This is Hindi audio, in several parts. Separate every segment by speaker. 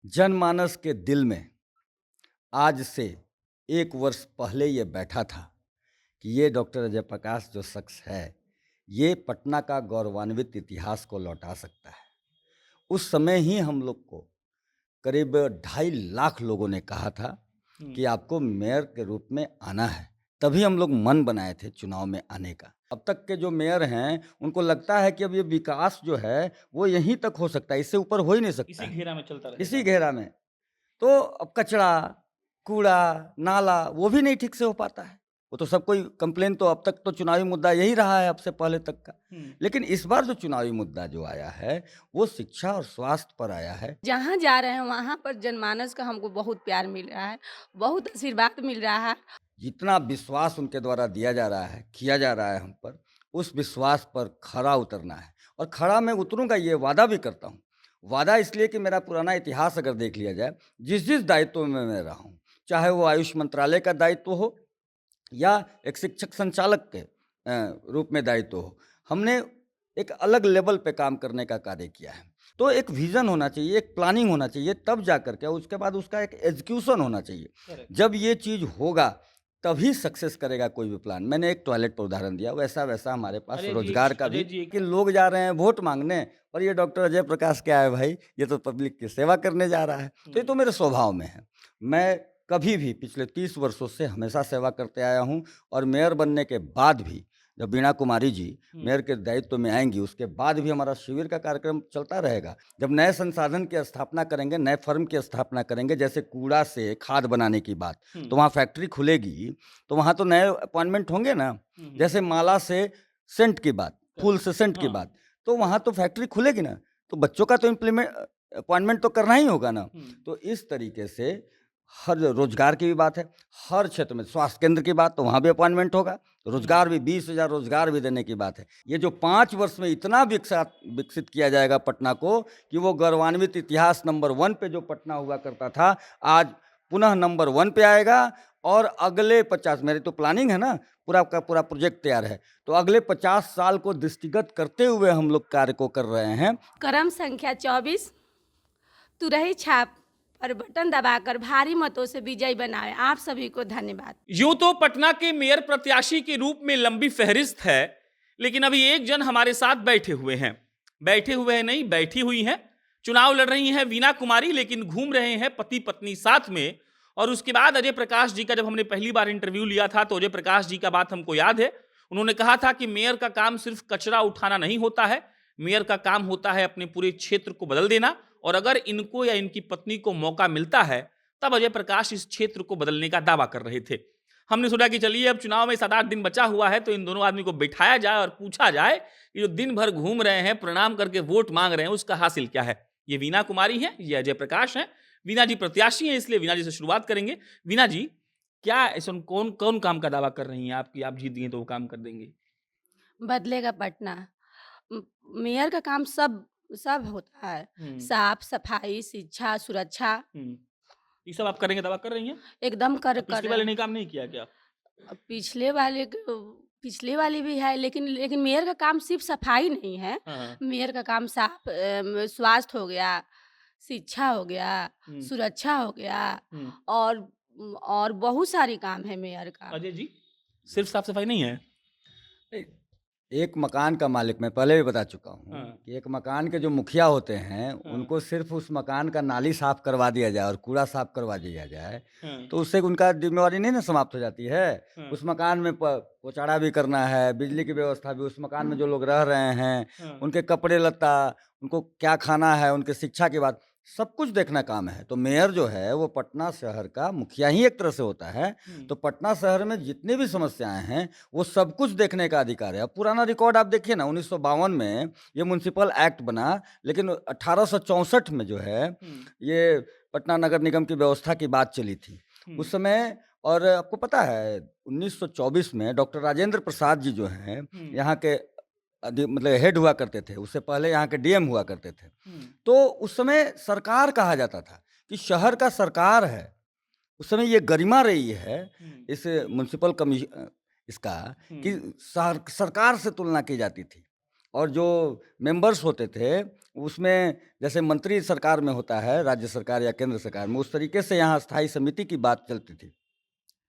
Speaker 1: जनमानस के दिल में आज से 1 वर्ष पहले ये बैठा था कि ये डॉक्टर अजय प्रकाश जो शख्स है, ये पटना का गौरवान्वित इतिहास को लौटा सकता है। उस समय ही हम लोग को करीब 2.5 लाख लोगों ने कहा था
Speaker 2: हुँ।
Speaker 1: कि आपको मेयर के रूप में आना है। तभी हम लोग मन बनाए थे चुनाव में आने का। अब तक के जो मेयर हैं, उनको लगता है कि अब ये विकास जो है, वो यहीं तक हो सकता है, इससे ऊपर हो ही नहीं सकता
Speaker 2: इसी
Speaker 1: है,
Speaker 2: घेरा में चलता
Speaker 1: इसी
Speaker 2: रहेगा।
Speaker 1: घेरा में। तो अब कचरा, कूड़ा, नाला वो भी नहीं ठीक से हो पाता है। वो तो सब कोई कंप्लेन तो अब तक तो चुनावी मुद्दा यही रहा है अब से पहले तक का।
Speaker 2: हुँ।
Speaker 1: लेकिन इस बार जो चुनावी मुद्दा जो आया है, वो शिक्षा और स्वास्थ्य पर आया है।
Speaker 3: जहाँ जा रहे हैं वहाँ पर जनमानस का हमको बहुत प्यार मिल रहा है, बहुत आशीर्वाद मिल रहा है।
Speaker 1: जितना विश्वास उनके द्वारा दिया जा रहा है, किया जा रहा है हम पर, उस विश्वास पर खरा उतरना है और खरा मैं उतरूँगा ये वादा भी करता हूँ। वादा इसलिए कि मेरा पुराना इतिहास अगर देख लिया जाए, जिस-जिस दायित्व में मैं रहा हूँ, चाहे वो आयुष मंत्रालय का दायित्व हो या एक शिक्षक संचालक के रूप में दायित्व हो, हमने एक अलग लेवल पे काम करने का कार्य किया है। तो एक विज़न होना चाहिए, एक प्लानिंग होना चाहिए, तब जा कर के उसके बाद उसका एक एग्ज़ीक्यूशन होना चाहिए।
Speaker 2: करेक्ट।
Speaker 1: जब ये चीज़ होगा, तभी सक्सेस करेगा कोई भी प्लान। मैंने एक टॉयलेट का उदाहरण दिया, वैसा-वैसा हमारे पास रोज़गार का भी
Speaker 2: अजय जी एक
Speaker 1: कि लोग जा रहे हैं वोट माँगने और ये डॉक्टर अजय प्रकाश क्या है भाई, ये तो पब्लिक की सेवा करने जा रहा है। तो ये
Speaker 2: हुँ।
Speaker 1: तो मेरे स्वभाव में है। मैं कभी भी पिछले 30 वर्षों से हमेशा सेवा करते आया हूँ और मेयर बनने के बाद भी जब वीणा कुमारी जी
Speaker 2: हुँ।
Speaker 1: मेयर के दायित्व में आएँगी, उसके बाद भी हमारा शिविर का कार्यक्रम चलता रहेगा। जब नए संसाधन की स्थापना करेंगे, नए फर्म की स्थापना करेंगे, जैसे कूड़ा से खाद बनाने की बात,
Speaker 2: हुँ।
Speaker 1: तो वहाँ फैक्ट्री खुलेगी, तो वहाँ तो नए अपॉइंटमेंट होंगे ना।
Speaker 2: हुँ, हुँ।
Speaker 1: जैसे माला से सेंट की बात, फूल
Speaker 2: करेक्ट।
Speaker 1: से सेंट की
Speaker 2: हाँ।
Speaker 1: बात, तो वहाँ तो फैक्ट्री खुलेगी ना, तो बच्चों का तो अपॉइंटमेंट तो करना ही होगा ना।
Speaker 2: हुँ।
Speaker 1: तो इस तरीके से हर रोज़गार की भी बात है, हर क्षेत्र में स्वास्थ्य केंद्र की बात तो वहाँ भी अपॉइंटमेंट होगा,
Speaker 2: हुँ।
Speaker 1: रोज़गार भी 20,000 रोज़गार भी देने की बात है। ये जो 5 वर्ष में इतना विकसित किया जाएगा पटना को कि वो गौरवान्वित इतिहास नंबर 1 पे जो पटना हुआ करता था, आज पुनः नंबर 1 पे आएगा और अगले 50 मेरी तो प्लानिंग है ना, पूरा का पूरा प्रोजेक्ट तैयार है। तो अगले 50 साल को दृष्टिगत करते हुए हम लोग कार्य को कर रहे हैं।
Speaker 3: क्रम संख्या 24 तुरही छाप पर बटन दबाकर भारी मतों से विजयी बनाएं। आप सभी को धन्यवाद।
Speaker 2: यूँ तो पटना के मेयर प्रत्याशी के रूप में लंबी फ़हरिस्त है, लेकिन अभी एक जन हमारे साथ बैठे हुए हैं। बैठे हुए हैं नहीं, बैठी हुई हैं। चुनाव लड़ रही हैं वीणा कुमारी, लेकिन घूम रहे हैं पति-पत्नी साथ में। और उसके बाद अजय प्रकाश जी का जब हमने पहली बार इंटरव्यू लिया था, तो अजय प्रकाश जी का बात हमको याद है। उन्होंने कहा था कि मेयर का काम सिर्फ़ कचरा उठाना नहीं होता है, मेयर का काम होता है अपने पूरे क्षेत्र को बदल देना। और अगर इनको या इनकी पत्नी को मौका मिलता है, तब अजय प्रकाश इस क्षेत्र को बदलने का दावा कर रहे थे। हमने सोचा कि चलिए अब चुनाव में 7-8 दिन बचा हुआ है, तो इन दोनों आदमी को बिठाया जाए और पूछा जाए कि जो दिन भर घूम रहे हैं, प्रणाम करके वोट मांग रहे हैं, उसका हासिल क्या है। ये वीणा कुमारी हैं, ये अजय प्रकाश हैं। वीणा जी प्रत्याशी हैं, इसलिए वीणा जी से शुरुआत करेंगे। वीणा जी, क्या ऐसा कौन कौन काम का दावा कर रही हैं आप कि आप जीत गई हैं तो वो काम कर देंगी?
Speaker 3: बदलेगा पटना। म- मेयर का काम सब सब होता है।
Speaker 2: हुँ।
Speaker 3: साफ सफाई, शिक्षा, सुरक्षा
Speaker 2: हुँ। ये सब आप करेंगे दावा कर रही हैं?
Speaker 3: एकदम कर
Speaker 2: अब
Speaker 3: कर
Speaker 2: पिछली
Speaker 3: रहे
Speaker 2: वाले
Speaker 3: हैं।
Speaker 2: ने काम नहीं किया क्या?
Speaker 3: पिछले वाली भी है, लेकिन लेकिन मेयर का काम सिर्फ सफाई नहीं है।
Speaker 2: हाँ, हाँ।
Speaker 3: मेयर का काम स्वास्थ्य हो गया, शिक्षा हो गया,
Speaker 2: हुँ।
Speaker 3: सुरक्षा हो गया
Speaker 2: हुँ।
Speaker 3: और और बहुत सारी काम है मेयर का।
Speaker 2: अजय जी, सिर्फ साफ-सफाई नहीं है?
Speaker 1: ए एक मकान का मालिक मैं पहले भी बता चुका हूँ
Speaker 2: हाँ,
Speaker 1: कि एक मकान के जो मुखिया होते हैं,
Speaker 2: हाँ,
Speaker 1: उनको सिर्फ़ उस मकान का नाली साफ़ करवा दिया जाए और कूड़ा साफ़ करवा दिया जाए,
Speaker 2: हाँ,
Speaker 1: तो उससे उनका ज़िम्मेवारी नहीं ना समाप्त हो जाती है।
Speaker 2: हाँ,
Speaker 1: उस मकान में प पोछाड़ा भी करना है, बिजली की व्यवस्था भी, उस मकान में जो लोग रह रहे हैं,
Speaker 2: हाँ।
Speaker 1: उनके कपड़े-लत्ता, उनको क्या खाना है, उनके शिक्षा की बात, सब कुछ देखना काम है। तो मेयर जो है, वो पटना शहर का मुखिया ही एक तरह से होता है।
Speaker 2: हुँ।
Speaker 1: तो पटना शहर में जितनी भी समस्याएँ हैं, वो सब कुछ देखने का अधिकार है। अब पुराना रिकॉर्ड आप देखिए ना 1952 में ये म्युनिसिपल एक्ट बना, लेकिन 1864 में जो है,
Speaker 2: हुँ।
Speaker 1: ये पटना नगर निगम की व्यवस्था की बात चली थी।
Speaker 2: हुँ।
Speaker 1: उस समय और आपको पता है 1924 में डॉक्टर राजेंद्र प्रसाद जी जो हैं,
Speaker 2: हुँ।
Speaker 1: यहाँ के मतलब हेड हुआ करते थे, उससे पहले यहाँ के डीएम हुआ करते थे।
Speaker 2: हुँ।
Speaker 1: तो उस समय सरकार कहा जाता था कि शहर का सरकार है। उस समय ये गरिमा रही है
Speaker 2: हुँ।
Speaker 1: इस म्युनिसिपल इसका
Speaker 2: हुँ।
Speaker 1: कि सरकार से तुलना की जाती थी। और जो मेंबर्स होते थे, उसमें जैसे मंत्री सरकार में होता है, राज्य सरकार या केंद्र सरकार में, उस तरीके से यहाँ स्थायी समिति की बात चलती थी।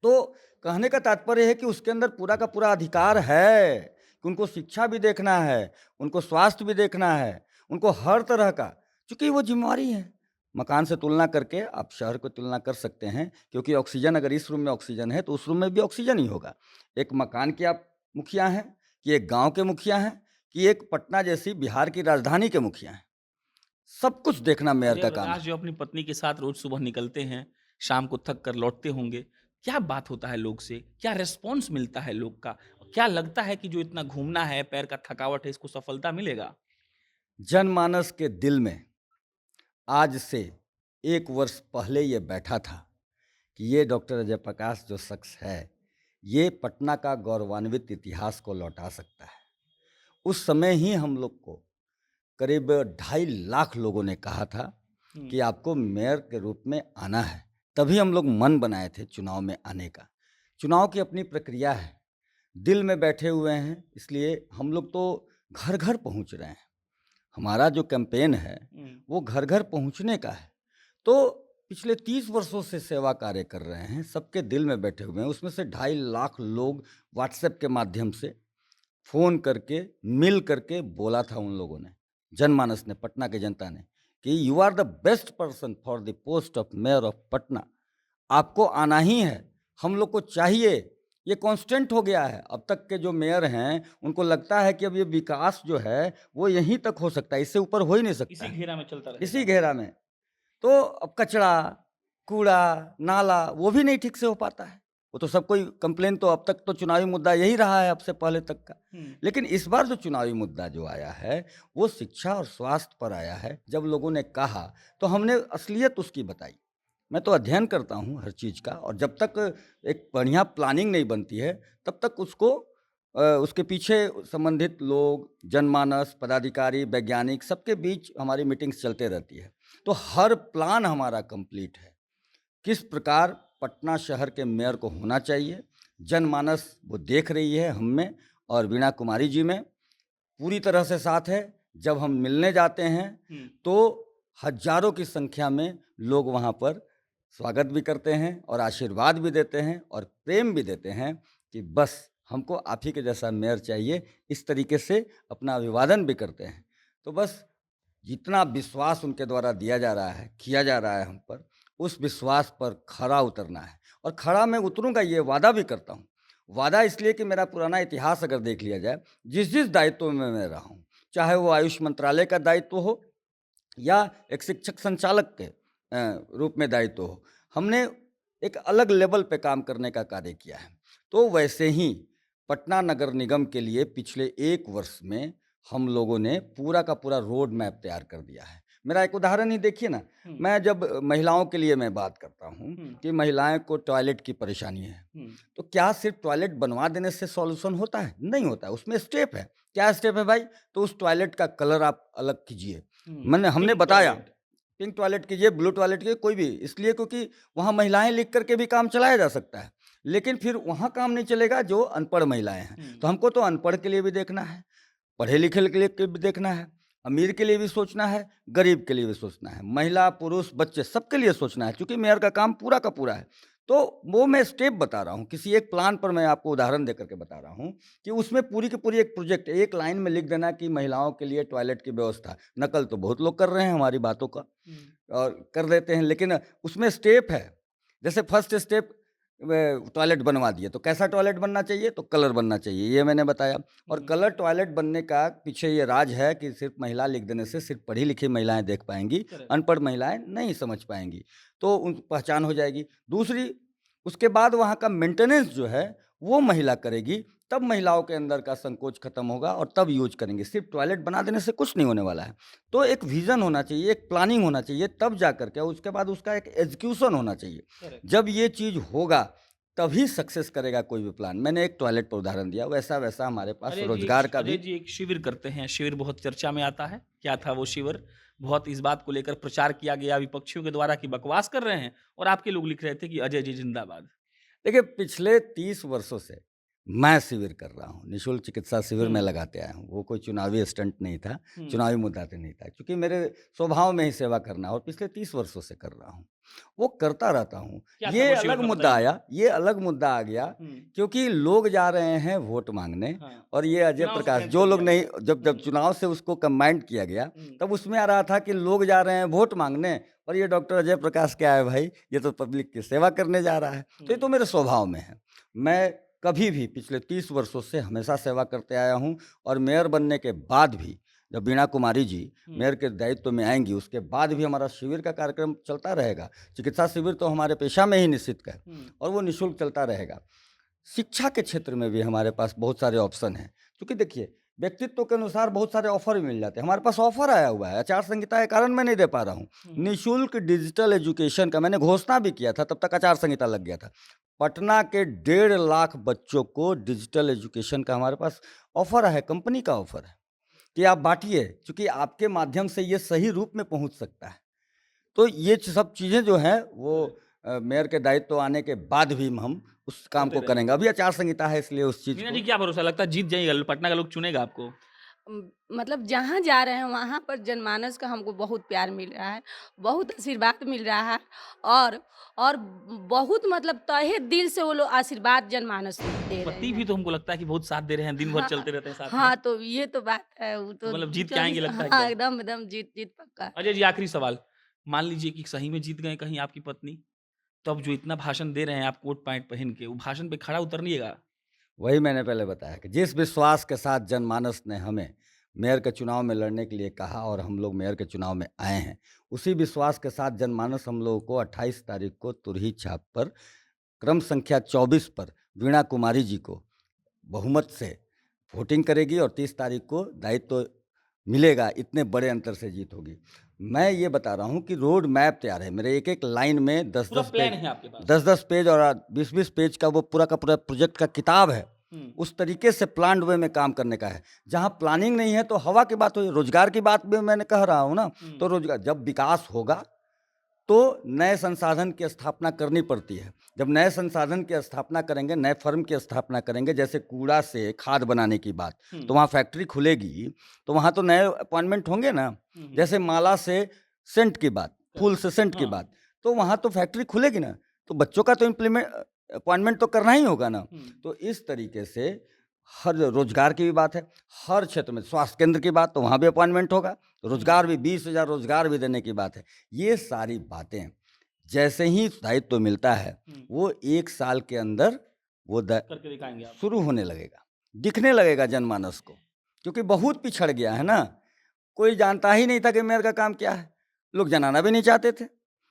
Speaker 1: तो कहने का तात्पर्य है कि उसके अंदर पूरा का पूरा अधिकार है कि उनको शिक्षा भी देखना है, उनको स्वास्थ्य भी देखना है, उनको हर तरह का, चूँकि वो ज़िम्मेवारी है। मकान से तुलना करके आप शहर को तुलना कर सकते हैं, क्योंकि ऑक्सीजन अगर इस रूम में ऑक्सीजन है, तो उस रूम में भी ऑक्सीजन ही होगा। एक मकान के आप मुखिया हैं, कि एक गाँव के मुखिया हैं, कि एक पटना जैसी बिहार की राजधानी के मुखिया हैं। सब कुछ देखना मेयर का काम
Speaker 2: जयप्रकाश
Speaker 1: है।
Speaker 2: जो अपनी पत्नी के साथ रोज सुबह निकलते हैं, शाम को थक कर लौटते होंगे। क्या बात होता है लोग से? क्या रिस्पॉन्स मिलता है लोग का? क्या लगता है कि जो इतना घूमना है, पैर का थकावट है, इसको सफलता मिलेगा?
Speaker 1: जनमानस के दिल में आज से 1 वर्ष पहले ये बैठा था कि ये डॉक्टर अजय प्रकाश जो शख्स है, ये पटना का गौरवान्वित इतिहास को लौटा सकता है। उस समय ही हम लोग को करीब 2.5 लाख लोगों ने कहा था
Speaker 2: हुँ।
Speaker 1: कि आपको मेयर के रूप में आना है। तभी हम लोग मन बनाए थे चुनाव में आने का। चुनाव की अपनी प्रक्रिया है, दिल में बैठे हुए हैं, इसलिए हम लोग तो घर-घर पहुँच रहे हैं। हमारा जो कैंपेन है,
Speaker 2: हुँ।
Speaker 1: वो घर-घर पहुँचने का है। तो पिछले 30 वर्षों से सेवा कार्य कर रहे हैं, सबके दिल में बैठे हुए हैं। उसमें से 2.5 लाख लोग व्हाट्सएप के माध्यम से फ़ोन करके, मिल करके बोला था उन लोगों ने, जनमानस ने, पटना की जनता ने, कि you are the best person for the post of mayor of Patna. आपको आना ही है, हम लोग को चाहिए। ये कांस्टेंट हो गया है। अब तक के जो मेयर हैं, उनको लगता है कि अब ये विकास जो है, वो यहीं तक हो सकता है, इससे ऊपर हो ही नहीं सकता
Speaker 2: इसी
Speaker 1: है,
Speaker 2: घेरा में चलता
Speaker 1: इसी
Speaker 2: रहेगा।
Speaker 1: घेरा में। तो अब कचरा, कूड़ा, नाला वो भी नहीं ठीक से हो पाता है। वो तो सब कोई कंप्लेन, तो अब तक तो चुनावी मुद्दा यही रहा है अब से पहले तक का।
Speaker 2: हुँ।
Speaker 1: लेकिन इस बार जो चुनावी मुद्दा जो आया है, वो शिक्षा और स्वास्थ्य पर आया है। जब लोगों ने कहा, तो हमने असलियत उसकी बताई। मैं तो अध्ययन करता हूँ हर चीज़ का, और जब तक एक बढ़िया प्लानिंग नहीं बनती है, तब तक उसको उसके पीछे संबंधित लोग, जनमानस, पदाधिकारी, वैज्ञानिक, सबके बीच हमारी मीटिंग्स चलते रहती है। तो हर प्लान हमारा कंप्लीट है। किस प्रकार पटना शहर के मेयर को होना चाहिए, जनमानस वो देख रही है हम में, और वीणा कुमारी जी में पूरी तरह से साथ है। जब हम मिलने जाते हैं,
Speaker 2: हुँ।
Speaker 1: तो हज़ारों की संख्या में लोग वहाँ पर स्वागत भी करते हैं और आशीर्वाद भी देते हैं और प्रेम भी देते हैं कि बस हमको आप ही के जैसा मेयर चाहिए। इस तरीके से अपना अभिवादन भी करते हैं। तो बस जितना विश्वास उनके द्वारा दिया जा रहा है, किया जा रहा है हम पर, उस विश्वास पर खरा उतरना है, और खरा मैं उतरूँगा, ये वादा भी करता हूँ। वादा इसलिए कि मेरा पुराना इतिहास अगर देख लिया जाए, जिस-जिस दायित्व में मैं रहा हूँ, चाहे वो आयुष मंत्रालय का दायित्व हो या एक शिक्षक संचालक के रूप में दायित्व हो, हमने एक अलग लेवल पे काम करने का कार्य किया है। तो वैसे ही पटना नगर निगम के लिए पिछले 1 वर्ष में हम लोगों ने पूरा का पूरा रोड मैप तैयार कर दिया है। मेरा एक उदाहरण ही देखिए ना,
Speaker 2: हुँ।
Speaker 1: मैं जब महिलाओं के लिए मैं बात करता हूँ
Speaker 2: हुँ।
Speaker 1: कि महिलाएँ को टॉयलेट की परेशानी है,
Speaker 2: हुँ।
Speaker 1: तो क्या सिर्फ़ टॉयलेट बनवा देने से सॉल्यूशन होता है? नहीं होता है, उसमें स्टेप है। क्या स्टेप है भाई? तो उस टॉयलेट का कलर आप अलग कीजिए।
Speaker 2: हुँ।
Speaker 1: हमने
Speaker 2: पिंक
Speaker 1: बताया,
Speaker 2: टॉयलेट।
Speaker 1: पिंक टॉयलेट कीजिए, ब्लू टॉयलेट कीजिए, कोई भी। इसलिए क्योंकि वहाँ महिलाएँ लिख कर के भी काम चलाया जा सकता है। लेकिन फिर वहाँ काम नहीं चलेगा जो अनपढ़ महिलाएँ हैं।
Speaker 2: हुँ।
Speaker 1: तो हमको तो अनपढ़ के लिए भी देखना है, पढ़े-लिखे के लिए भी देखना है, अमीर के लिए भी सोचना है, गरीब के लिए भी सोचना है, महिला, पुरुष, बच्चे सबके लिए सोचना है, क्योंकि मेयर का काम पूरा का पूरा है। तो वो मैं स्टेप बता रहा हूँ, किसी एक प्लान पर मैं आपको उदाहरण देकर के बता रहा हूँ कि उसमें पूरी की पूरी एक प्रोजेक्ट, एक लाइन में लिख देना कि महिलाओं के लिए टॉयलेट की व्यवस्था। नकल तो बहुत लोग कर रहे हैं हमारी बातों का,
Speaker 2: हुँ।
Speaker 1: और कर देते हैं, लेकिन उसमें स्टेप है। जैसे फर्स्ट स्टेप, टॉयलेट बनवा दिए, तो कैसा टॉयलेट बनना चाहिए? तो कलर बनना चाहिए, ये मैंने बताया। और
Speaker 2: हुँ।
Speaker 1: कलर टॉयलेट बनने का पीछे ये राज है कि सिर्फ महिला लिख देने से सिर्फ पढ़ी लिखी महिलाएं देख पाएंगी,
Speaker 2: करेक्ट।
Speaker 1: अनपढ़ महिलाएं नहीं समझ पाएंगी, तो उन पहचान हो जाएगी। दूसरी, उसके बाद वहाँ का मेंटेनेंस जो है वो महिला करेगी, तब महिलाओं के अंदर का संकोच खत्म होगा और तब यूज करेंगे। सिर्फ टॉयलेट बना देने से कुछ नहीं होने वाला है। तो एक विज़न होना चाहिए, एक प्लानिंग होना चाहिए, तब जा कर के, उसके बाद उसका एक एग्जीक्यूशन होना चाहिए।
Speaker 2: करेक्ट।
Speaker 1: जब ये चीज़ होगा, तभी सक्सेस करेगा कोई भी प्लान। मैंने एक टॉयलेट पर उदाहरण दिया, वैसा-वैसा हमारे पास रोज़गार का
Speaker 2: अजय
Speaker 1: भी।
Speaker 2: जी एक शिविर करते हैं, शिविर बहुत चर्चा में आता है। क्या था वो शिविर? बहुत इस बात को लेकर प्रचार किया गया विपक्षियों के द्वारा कि बकवास कर रहे हैं और आपके लोग लिख रहे थे कि अजय जी ज़िंदाबाद।
Speaker 1: देखिए, पिछले 30 वर्षों से मैं शिविर कर रहा हूँ, निःशुल्क चिकित्सा शिविर मैं
Speaker 2: हम्म,
Speaker 1: लगाते आया हूँ। वो कोई चुनावी स्टंट नहीं था,
Speaker 2: हम्म,
Speaker 1: चुनावी मुद्दा तो नहीं था, क्योंकि मेरे स्वभाव में ही सेवा करना और पिछले 30 वर्षों से कर रहा हूँ। वो करता रहता हूँ।
Speaker 2: क्या था
Speaker 1: ये
Speaker 2: वो शिविर
Speaker 1: अलग
Speaker 2: में,
Speaker 1: मुद्दा
Speaker 2: बताइए।
Speaker 1: आया, ये अलग मुद्दा आ गया,
Speaker 2: हम्म,
Speaker 1: क्योंकि लोग जा रहे हैं वोट माँगने
Speaker 2: हाँ,
Speaker 1: और ये अजय
Speaker 2: चुनाव से
Speaker 1: प्रकाश
Speaker 2: चेंज
Speaker 1: जो
Speaker 2: कर
Speaker 1: लोग
Speaker 2: दिया
Speaker 1: नहीं,
Speaker 2: गया।
Speaker 1: जब जब चुनाव से उसको कंबाइंड किया गया, तब उसमें आ रहा था कि लोग जा रहे हैं वोट माँगने और ये डॉक्टर अजय प्रकाश क्या है भाई, ये तो पब्लिक की सेवा करने जा रहा है। तो ये तो मेरे स्वभाव में है। मैं कभी भी पिछले 30 वर्षों से हमेशा सेवा करते आया हूँ और मेयर बनने के बाद भी जब वीणा कुमारी जी मेयर के दायित्व में आएंगी, उसके बाद भी हमारा शिविर का कार्यक्रम चलता रहेगा। चिकित्सा शिविर तो हमारे पेशा में ही निश्चित है और वो निःशुल्क चलता रहेगा। शिक्षा के क्षेत्र में भी हमारे पास बहुत सारे ऑप्शन हैं, क्योंकि देखिए व्यक्तित्व के अनुसार बहुत सारे ऑफर भी मिल जाते हैं। हमारे पास ऑफर आया हुआ है, आचार संहिता के कारण मैं नहीं दे पा रहा हूँ। निःशुल्क डिजिटल एजुकेशन का मैंने घोषणा भी किया था, तब तक आचार संहिता लग गया था। पटना के 1.5 लाख बच्चों को डिजिटल एजुकेशन का हमारे पास ऑफर है, कंपनी का ऑफर है कि आप बांटिए, क्योंकि आपके माध्यम से ये सही रूप में पहुंच सकता है। तो ये सब चीज़ें जो हैं वो मेयर के दायित्व आने के बाद भी हम उस काम
Speaker 2: होते
Speaker 1: को
Speaker 2: रहेंगे।
Speaker 1: करेंगे। अभी आचार संहिता है इसलिए उस चीज़
Speaker 2: मीना
Speaker 1: को।
Speaker 2: जी, क्या भरोसा, लगता है जीत जाइएगा, पटना का लोग चुनेगा आपको?
Speaker 3: मतलब जहाँ जा रहे हैं वहाँ पर जनमानस का हमको बहुत प्यार मिल रहा है, बहुत आशीर्वाद मिल रहा है और और बहुत मतलब तहे दिल से वो लोग आशीर्वाद जनमानस को दे रहे
Speaker 2: पति भी
Speaker 3: हैं।
Speaker 2: तो हमको लगता है कि बहुत साथ दे रहे हैं, दिन भर
Speaker 3: हाँ,
Speaker 2: चलते रहते हैं साथ में।
Speaker 3: हाँ, तो ये तो बात है, वो
Speaker 2: तो
Speaker 3: तो
Speaker 2: मतलब जीत के आएँगे
Speaker 3: 24
Speaker 2: लगता है
Speaker 3: हाँ,
Speaker 2: एकदम।
Speaker 3: एकदम एकदम जीत जीत पक्का।
Speaker 2: अजय जी, आखिरी सवाल, मान लीजिए कि सही में जीत गए कहीं आपकी पत्नी, तो अब जो इतना भाषण दे रहे हैं आप कोट पैंट पहन के, वो भाषण पे खड़ा उतरिएगा?
Speaker 1: वही मैंने पहले बताया कि जिस विश्वास के साथ जनमानस ने हमें मेयर के चुनाव में लड़ने के लिए कहा और हम लोग मेयर के चुनाव में आए हैं, उसी विश्वास के साथ जनमानस हम लोगों को 28 तारीख को तुरही छाप पर क्रम संख्या 24 पर वीणा कुमारी जी को बहुमत से वोटिंग करेगी और 30 तारीख को दायित्व मिलेगा। इतने बड़े अंतर से जीत होगी। मैं ये बता रहा हूँ कि रोड मैप तैयार है मेरे, एक एक लाइन में दस
Speaker 2: पूरा
Speaker 1: दस
Speaker 2: प्लान
Speaker 1: पेज
Speaker 2: है आपके पास?
Speaker 1: 10-10 पेज और 20-20 पेज का वो पूरा का पूरा प्रोजेक्ट का किताब है।
Speaker 2: हुँ।
Speaker 1: उस तरीके से प्लान्ड वे में काम करने का है। जहाँ प्लानिंग नहीं है तो हवा की बात हो, रोजगार की बात भी मैंने कह रहा हूँ ना। तो रोजगार जब विकास होगा तो नए संसाधन की स्थापना करनी पड़ती है। जब नए संसाधन की स्थापना करेंगे, नए फर्म की स्थापना करेंगे, जैसे कूड़ा से खाद बनाने की बात, तो वहाँ फैक्ट्री खुलेगी, तो वहाँ तो नए अपॉइंटमेंट होंगे ना। जैसे माला से सेंट की बात, फूल से सेंट की
Speaker 2: हाँ।
Speaker 1: बात, तो वहाँ तो फैक्ट्री खुलेगी ना, तो बच्चों का तो अपॉइंटमेंट तो करना ही होगा ना। तो इस तरीके से हर रोजगार की भी बात है, हर क्षेत्र में स्वास्थ्य केंद्र की बात, तो वहाँ भी अपॉइंटमेंट होगा, रोजगार भी 20,000 रोजगार भी देने की बात है। ये सारी बातें जैसे ही दायित्व मिलता है, वो 1 साल के अंदर वो
Speaker 2: करके दिखाएँगे आप।
Speaker 1: शुरू होने लगेगा, दिखने लगेगा जनमानस को, क्योंकि बहुत पिछड़ गया है ना। कोई जानता ही नहीं था कि मेयर का काम क्या है, लोग जनाना भी नहीं चाहते थे।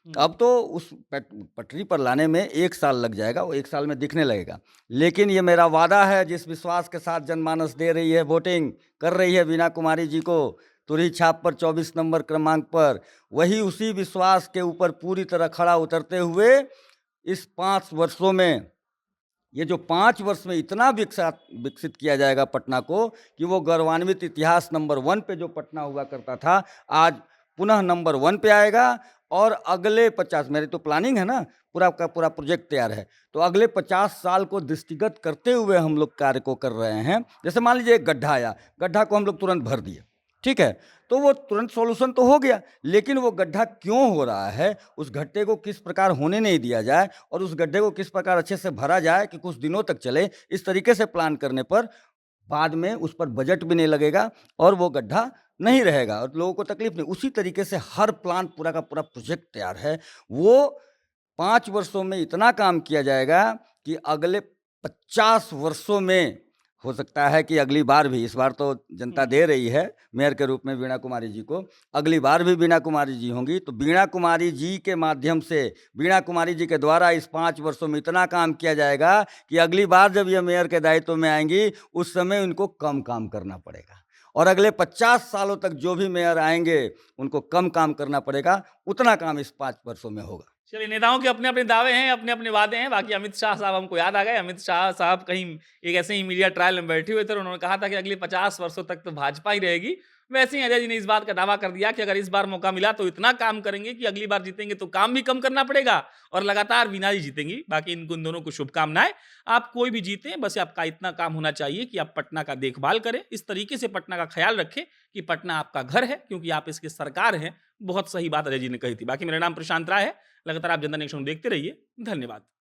Speaker 1: अब तो उस पटरी पर लाने में 1 साल लग जाएगा, वो 1 साल में दिखने लगेगा। लेकिन ये मेरा वादा है, जिस विश्वास के साथ जनमानस दे रही है, वोटिंग कर रही है वीणा कुमारी जी को तुरही छाप पर 24 नंबर क्रमांक पर, वही उसी विश्वास के ऊपर पूरी तरह खड़ा उतरते हुए इस 5 वर्षों में, ये जो 5 वर्ष में इतना विकसित किया जाएगा पटना को कि वो गौरवान्वित इतिहास नंबर 1 पे जो पटना हुआ करता था, आज पुनः नंबर 1 पे आएगा। और अगले 50, मेरी तो प्लानिंग है ना, पूरा का पूरा प्रोजेक्ट तैयार है, तो अगले 50 साल को दृष्टिगत करते हुए हम लोग कार्य को कर रहे हैं। जैसे मान लीजिए एक गड्ढा आया, गड्ढा को हम लोग तुरंत भर दिए, ठीक है, तो वो तुरंत सॉल्यूशन तो हो गया, लेकिन वो गड्ढा क्यों हो रहा है, उस गड्ढे को किस प्रकार होने नहीं दिया जाए और उस गड्ढे को किस प्रकार अच्छे से भरा जाए कि कुछ दिनों तक चले, इस तरीके से प्लान करने पर बाद में उस पर बजट भी नहीं लगेगा और वो गड्ढा नहीं रहेगा और लोगों को तकलीफ नहीं। उसी तरीके से हर प्लान, पूरा का पूरा प्रोजेक्ट तैयार है। वो 5 वर्षों में इतना काम किया जाएगा कि अगले 50 वर्षों में हो सकता है कि अगली बार भी, इस बार तो जनता दे रही है मेयर के रूप में वीणा कुमारी जी को, अगली बार भी वीणा कुमारी जी होंगी, तो वीणा कुमारी जी के माध्यम से, वीणा कुमारी जी के द्वारा इस 5 वर्षों में इतना काम किया जाएगा कि अगली बार जब ये मेयर के दायित्व में आएंगी, उस समय उनको कम काम करना पड़ेगा और अगले 50 सालों तक जो भी मेयर आएंगे उनको कम काम करना पड़ेगा। उतना काम इस 5 वर्षों में होगा।
Speaker 2: चलिए, नेताओं के अपने-अपने दावे हैं, अपने-अपने वादे हैं। बाकी अमित शाह साहब हमको याद आ गए। अमित शाह साहब कहीं एक ऐसे ही मीडिया ट्रायल में बैठे हुए थे और उन्होंने कहा था कि अगले 50 वर्षों तक तो भाजपा ही रहेगी वैसे ही अजय जी ने इस बात का दावा कर दिया कि अगर इस बार मौका मिला तो इतना काम करेंगे कि अगली बार जीतेंगे तो काम भी कम करना पड़ेगा और लगातार वीना जी जीतेंगी। बाकी इनको इन दोनों को शुभकामनाएं। आप कोई भी जीते, बस आपका इतना काम होना चाहिए कि आप पटना का देखभाल करें, इस तरीके से पटना का ख्याल रखें कि पटना आपका घर है, क्योंकि आप इसके सरकार हैं। बहुत सही बात अजय जी ने कही थी। बाकी मेरा नाम प्रशांत राय है। लगातार आप जनता नेक्स्ट देखते रहिए। धन्यवाद।